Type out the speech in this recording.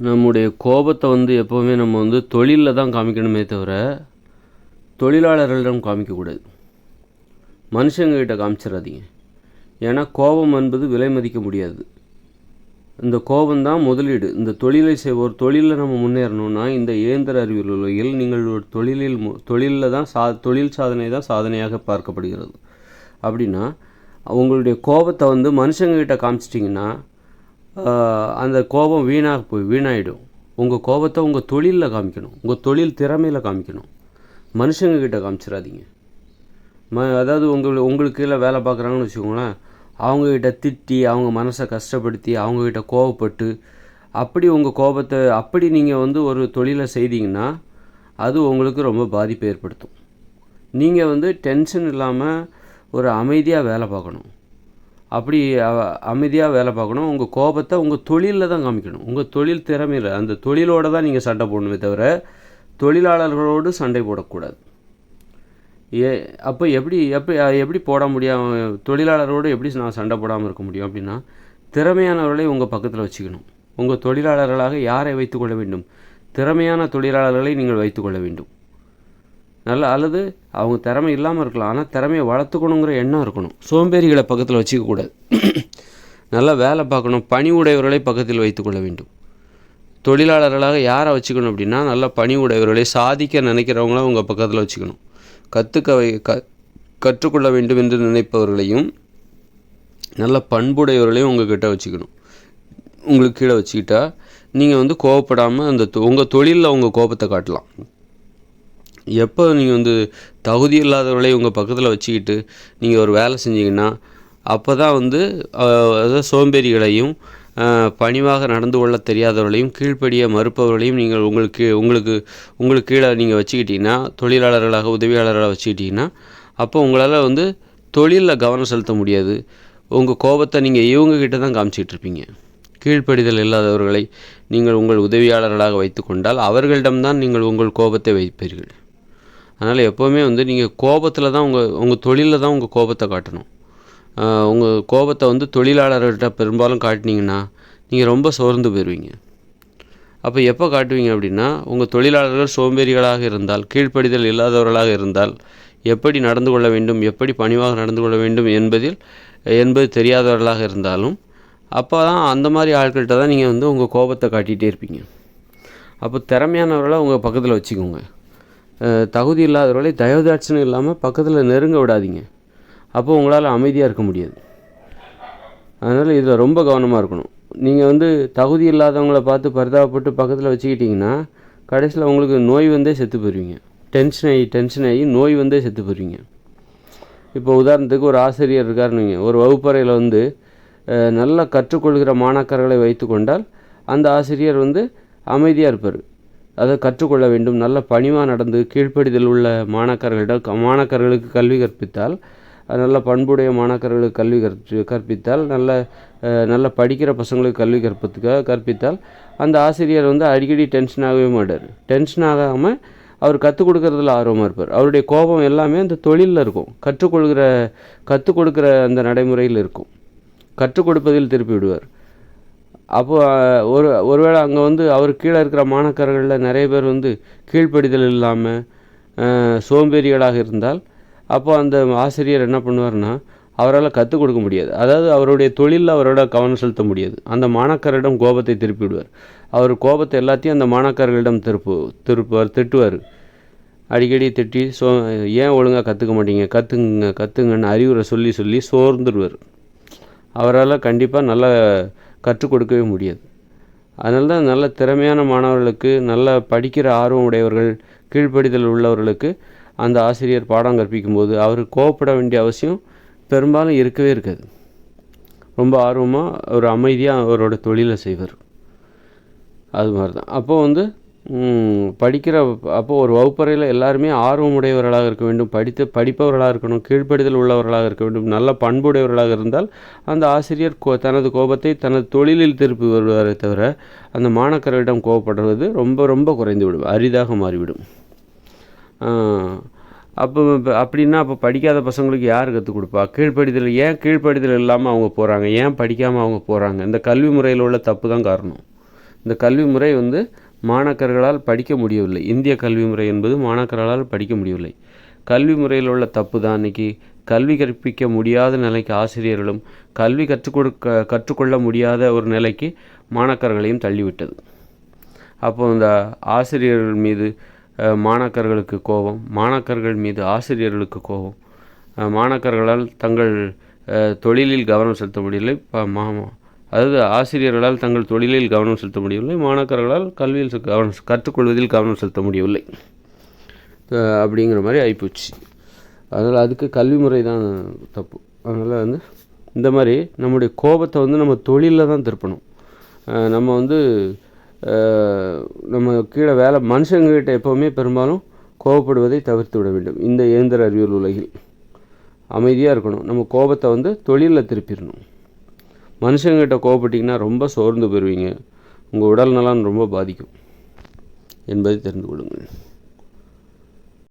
நம்முடைய கோபத்தை எப்போவுமே நம்ம தொழிலில் தான் காமிக்கணுமே தவிர தொழிலாளர்களிடம் காமிக்கக்கூடாது. மனுஷங்கக்கிட்ட காமிச்சிடாதீங்க. ஏன்னா கோபம் என்பது விலை மதிக்க முடியாது. இந்த கோபம்தான் முதலீடு. இந்த தொழிலை ஒரு தொழிலில் நம்ம முன்னேறணும்னா இந்த இயந்திர அறிவியல் உலகில் நீங்கள் ஒரு தொழிலில் தான் தொழில் சாதனை தான் சாதனையாக பார்க்கப்படுகிறது. அப்படின்னா உங்களுடைய கோபத்தை மனுஷங்கக்கிட்ட காமிச்சிட்டிங்கன்னா அந்த கோபம் வீணாகிடும். உங்கள் கோபத்தை உங்கள் தொழிலில் காமிக்கணும், உங்கள் தொழில் திறமையில் காமிக்கணும். மனுஷங்கக்கிட்ட காமிச்சிடாதீங்க. அதாவது உங்களுக்கு கீழே வேலை பார்க்குறாங்கன்னு வச்சுக்கோங்களேன், அவங்கக்கிட்ட திட்டி அவங்க மனசை கஷ்டப்படுத்தி அவங்கக்கிட்ட கோபப்பட்டு உங்கள் கோபத்தை நீங்கள் ஒரு தொழிலை செய்தீங்கன்னா அது உங்களுக்கு ரொம்ப பாதிப்பை ஏற்படுத்தும். நீங்கள் டென்ஷன் இல்லாமல் ஒரு அமைதியாக வேலை பார்க்கணும். அமைதியாக வேலை பார்க்கணும். உங்கள் கோபத்தை உங்கள் தொழிலில் தான் காமிக்கணும், உங்கள் தொழில் திறமையில். அந்த தொழிலோடு தான் நீங்கள் சண்டை போடணுமே தவிர தொழிலாளர்களோடு சண்டை போடக்கூடாது. அப்போ எப்படி போட முடியும்? தொழிலாளரோடு எப்படி நான் சண்டை போடாமல் இருக்க முடியும்? அப்படின்னா திறமையானவர்களை உங்கள் பக்கத்தில் வச்சுக்கணும். உங்கள் தொழிலாளர்களாக யாரை வைத்துக்கொள்ள வேண்டும்? திறமையான தொழிலாளர்களை நீங்கள் வைத்துக்கொள்ள வேண்டும். அல்லது அவங்க திறமை இல்லாமல் இருக்கலாம், ஆனால் திறமையை வளர்த்துக்கணுங்கிற எண்ணம் இருக்கணும். சோம்பேறிகளை பக்கத்தில் வச்சுக்கக்கூடாது. நல்லா வேலை பார்க்கணும். பணி உடையவர்களை பக்கத்தில் வைத்துக்கொள்ள வேண்டும். தொழிலாளர்களாக யாரை வச்சுக்கணும் அப்படின்னா நல்ல பணி உடையவர்களை, சாதிக்க நினைக்கிறவங்கள உங்கள் பக்கத்தில் வச்சுக்கணும். கற்றுக்கொள்ள வேண்டும் என்று நினைப்பவர்களையும் நல்ல பண்புடையவர்களையும் உங்கள் கிட்ட வச்சுக்கணும். உங்களுக்கு கீழே வச்சுக்கிட்டா நீங்கள் கோவப்படாமல் உங்கள் தொழிலில் உங்கள் கோபத்தை காட்டலாம். எப்போ நீங்கள் தகுதி இல்லாதவர்களை உங்கள் பக்கத்தில் வச்சுக்கிட்டு நீங்கள் ஒரு வேலை செஞ்சீங்கன்னா அப்போ தான் அதாவது சோம்பேறிகளையும் பணிவாக நடந்து கொள்ள தெரியாதவர்களையும் கீழ்ப்படிய மறுப்பவர்களையும் நீங்கள் உங்களுக்கு கீழே நீங்கள் வச்சுக்கிட்டிங்கன்னா, தொழிலாளர்களாக உதவியாளர்களாக வச்சுக்கிட்டிங்கன்னா அப்போ உங்களால் தொழிலில் கவனம் செலுத்த முடியாது. உங்கள் கோபத்தை நீங்கள் இவங்கக்கிட்ட தான் காமிச்சிக்கிட்டு இருப்பீங்க. கீழ்ப்படிதல் இல்லாதவர்களை நீங்கள் உங்கள் உதவியாளர்களாக வைத்து கொண்டால் அவர்களிடம்தான் நீங்கள் உங்கள் கோபத்தை வைப்பீர்கள். அதனால் எப்போவுமே நீங்கள் கோபத்தில் தான் உங்கள் தொழிலில் தான் உங்கள் கோபத்தை காட்டணும். உங்கள் கோபத்தை தொழிலாளர்கிட்ட பெரும்பாலும் காட்டினீங்கன்னா நீங்கள் ரொம்ப சோர்ந்து போயிடுவீங்க. அப்போ எப்போ காட்டுவீங்க அப்படின்னா உங்கள் தொழிலாளர்கள் சோம்பேறிகளாக இருந்தால், கீழ்ப்படிதல் இல்லாதவர்களாக இருந்தால், எப்படி நடந்து கொள்ள வேண்டும், எப்படி பணிவாக நடந்து கொள்ள வேண்டும் என்பது தெரியாதவர்களாக இருந்தாலும் அப்போ தான் அந்த மாதிரி ஆட்கள்கிட்ட தான் நீங்கள் உங்கள் கோபத்தை காட்டிகிட்டே இருப்பீங்க. அப்போ திறமையானவர்களாக உங்கள் பக்கத்தில் வச்சுக்கோங்க. தகுதி இல்லாதவர்களை தயவுதாட்சணம் இல்லாமல் பக்கத்தில் நெருங்க விடாதீங்க. அப்போ உங்களால் அமைதியாக இருக்க முடியாது. அதனால் இதில் ரொம்ப கவனமாக இருக்கணும். நீங்கள் தகுதி இல்லாதவங்களை பார்த்து பரிதாபப்பட்டு பக்கத்தில் வச்சுக்கிட்டிங்கன்னா கடைசியில் உங்களுக்கு நோய் செத்து போயிடுவீங்க. டென்ஷன் ஆகி நோய் செத்து போயிடுவீங்க. இப்போ உதாரணத்துக்கு ஒரு ஆசிரியர் இருக்காருன்னு வைங்க. ஒரு வகுப்பறையில் நல்லா கற்றுக்கொள்கிற மாணாக்கர்களை வைத்து கொண்டால் அந்த ஆசிரியர் அமைதியாக இருப்பார். அதை கற்றுக்கொள்ள வேண்டும். நல்ல பணிவாக நடந்து கீழ்ப்படிதல் உள்ள மாணாக்கர்களுக்கு கல்வி கற்பித்தால், நல்ல பண்புடைய மாணாக்கர்களுக்கு கல்வி கற்பித்தால், நல்ல படிக்கிற பசங்களுக்கு கல்வி கற்பித்தால் அந்த ஆசிரியர் அடிக்கடி டென்ஷன் ஆகவே மாட்டார். டென்ஷன் ஆகாமல் அவர் கற்றுக் கொடுக்கறதுல ஆர்வமாக இருப்பார். அவருடைய கோபம் எல்லாமே அந்த தொழிலில் இருக்கும். கற்றுக் கொடுக்குற அந்த நடைமுறையில் இருக்கும். கற்றுக் கொடுப்பதில் திருப்பி விடுவார். அப்போது ஒருவேளை அங்கே அவர் கீழே இருக்கிற மாணாக்கர்களில் நிறைய பேர் கீழ்ப்படிதல் இல்லாமல் சோம்பேறிகளாக இருந்தால் அப்போ அந்த ஆசிரியர் என்ன பண்ணுவார்னா அவரால் கற்றுக் கொடுக்க முடியாது. அதாவது அவருடைய தொழிலில் அவரோட கவனம் செலுத்த முடியாது. அந்த மாணாக்கரிடம் கோபத்தை திருப்பி விடுவார். அவர் கோபத்தை எல்லாத்தையும் அந்த மாணாக்கர்களிடம் திட்டுவார். அடிக்கடி திட்டி ஏன் ஒழுங்காக கற்றுக்க மாட்டீங்க, கற்றுங்கன்னு அறிவுரை சொல்லி சோர்ந்துடுவார். அவரால் கண்டிப்பாக நல்லா கற்றுக் கொடுக்கவே முடியாது. அதனால தான் நல்ல திறமையான மாணவர்களுக்கு, நல்ல படிக்கிற ஆர்வம் உடையவர்கள், கீழ்ப்படிதல் உள்ளவர்களுக்கு அந்த ஆசிரியர் பாடம் கற்பிக்கும்போது அவர் கோவப்பட வேண்டிய அவசியம் பெரும்பாலும் இருக்கவே இருக்காது. ரொம்ப ஆர்வமாக ஒரு அமைதியாக அவரோட தொழிலை செய்வார். அது மாதிரி தான் அப்போது அப்போது ஒரு வகுப்பறையில் எல்லாருமே ஆர்வமுடையவர்களாக இருக்க வேண்டும். படிப்பவர்களாக இருக்கணும். கீழ்ப்படிதல் உள்ளவர்களாக இருக்க வேண்டும். நல்ல பண்புடையவர்களாக இருந்தால் அந்த ஆசிரியர் தனது கோபத்தை தனது தொழிலில் திருப்பி வருவாரே தவிர அந்த மாணாக்கரிடம் கோபப்படுறது ரொம்ப ரொம்ப குறைந்து விடும், அரிதாக மாறிவிடும். அப்படின்னா அப்போ படிக்காத பசங்களுக்கு யார் கற்றுக் கொடுப்பா? கீழ்ப்படிதல் இல்லாமல் அவங்க போகிறாங்க, ஏன் படிக்காமல் அவங்க போகிறாங்க? இந்த கல்வி முறையில் உள்ள தப்பு தான் காரணம். இந்த கல்வி முறை வந்து மாணாக்கர்களால் படிக்க முடியவில்லை. இந்திய கல்வி முறை என்பது மாணாக்கர்களால் படிக்க முடியவில்லை. கல்வி முறையில் உள்ள தப்பு தான் இன்றைக்கி கல்வி கற்பிக்க முடியாத நிலைக்கு ஆசிரியர்களும் கல்வி கற்றுக்கொள்ள முடியாத ஒரு நிலைக்கு மாணாக்கர்களையும் தள்ளிவிட்டது. அப்போ இந்த ஆசிரியர்கள் மீது மாணாக்கர்களுக்கு கோபம், மாணாக்கர்கள் மீது ஆசிரியர்களுக்கு கோபம், மாணாக்கர்களால் தங்கள் தொழிலில் கவனம் செலுத்த முடியவில்லை, அதாவது ஆசிரியர்களால் தங்கள் தொழிலில் கவனம் செலுத்த முடியவில்லை, மாணாக்கர்களால் கல்வியில் கற்றுக்கொள்வதில் கவனம் செலுத்த முடியவில்லை அப்படிங்கிற மாதிரி ஆகிப்போச்சு. அதனால் அதுக்கு கல்வி முறை தான் தப்பு. அதனால் வந்து இந்த மாதிரி நம்முடைய கோபத்தை வந்து நம்ம தொழிலில் தான் திருப்பணும். நம்ம வந்து நம்ம கீழே மனுஷங்ககிட்ட எப்போவுமே பெரும்பாலும் கோபப்படுவதை தவிர்த்து விட வேண்டும். இந்த இயந்திர அறிவியல் உலகில் அமைதியாக இருக்கணும். நம்ம கோபத்தை வந்து தொழிலில் திருப்பிடணும். மனுஷங்கிட்ட கோபப்பட்டிங்கன்னா ரொம்ப சோர்ந்து போயிடுவீங்க, உங்கள் உடல் நலம் ரொம்ப பாதிக்கும் என்பதை தெரிந்து கொள்ளுங்கள்.